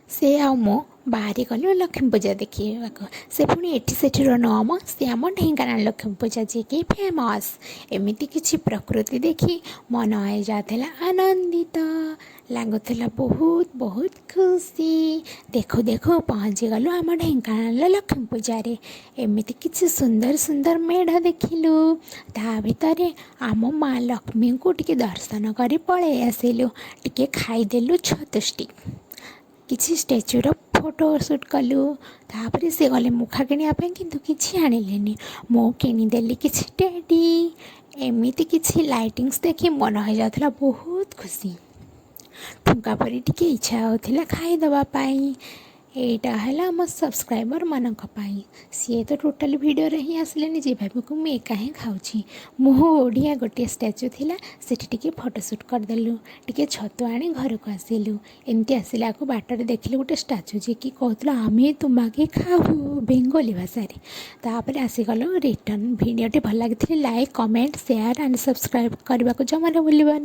से ଆଉ ମୁଁ ବାହାରି ଗଲୁ ଲକ୍ଷ୍ମୀ ପୂଜା ଦେଖିବାକୁ। ସେ ପୁଣି ଏଠି ସେଠିର ନୁହଁ, ସେ ଆମ ଢେଙ୍କାନାଳ ଲକ୍ଷ୍ମୀ ପୂଜା ଯିଏକି ଫେମସ୍। ଏମିତି କିଛି ପ୍ରକୃତି ଦେଖି ମନ ହେଇଯାଉଥିଲା ଆନନ୍ଦିତ, ଲାଗୁଥିଲା ବହୁତ ବହୁତ ଖୁସି। ଦେଖୁ ଦେଖୁ ପହଞ୍ଚିଗଲୁ ଆମ ଢେଙ୍କାନାଳ ଲକ୍ଷ୍ମୀ ପୂଜାରେ। ଏମିତି କିଛି ସୁନ୍ଦର ସୁନ୍ଦର ମେଢ଼ ଦେଖିଲୁ। ତା ଭିତରେ ଆମ ମା ଲକ୍ଷ୍ମୀଙ୍କୁ ଟିକେ ଦର୍ଶନ କରି ପଳେଇ ଆସିଲୁ। ଟିକେ ଖାଇଦେଲୁ ଛତୁ ଷ୍ଟିକ୍, କିଛି ଷ୍ଟାଚ୍ୟୁର ଫଟୋ ସୁଟ୍ କଲୁ। ତାପରେ ସେ ଗଲେ ମୁଖା କିଣିବା ପାଇଁ, କିନ୍ତୁ କିଛି ଆଣିଲେନି। ମୁଁ କିଣିଦେଲି କିଛି ଟେଡ଼ି। ଏମିତି କିଛି ଲାଇଟିଂସ୍ ଦେଖି ମନ ହେଇଯାଉଥିଲା ବହୁତ ଖୁସି। ଠୁଙ୍କା ପରି ଟିକେ ଇଚ୍ଛା ହେଉଥିଲା ଖାଇଦେବା ପାଇଁ। ଏଇଟା ହେଲା ଆମ ସବସ୍କ୍ରାଇବର୍ମାନଙ୍କ ପାଇଁ। ସିଏ ତ ଟୋଟାଲି ଭିଡ଼ିଓରେ ହିଁ ଆସିଲେନି, ଯେ ଭାବିକୁ ମୁଁ ଏକା ହିଁ ଖାଉଛି। ମୁଁ ଓଡ଼ିଆ ଗୋଟିଏ ଷ୍ଟାଚ୍ୟୁ ଥିଲା, ସେଠି ଟିକେ ଫଟୋ ସୁଟ୍ କରିଦେଲୁ। ଟିକେ ଛତୁ ଆଣି ଘରକୁ ଆସିଲୁ। ଏମିତି ଆସିଲାକୁ ବାଟରେ ଦେଖିଲୁ ଗୋଟେ ଷ୍ଟାଚ୍ୟୁ, ଯିଏକି କହୁଥିଲା ଆମେ ତୁମାକେ ଖାଉ ବେଙ୍ଗଲୀ ଭାଷାରେ। ତାପରେ ଆସିଗଲୁ ରିଟର୍ନ। ଭିଡ଼ିଓଟି ଭଲ ଲାଗିଥିଲେ like, comment, share and subscribe କରିବାକୁ ଜମାରୁ ଭୁଲିବନି।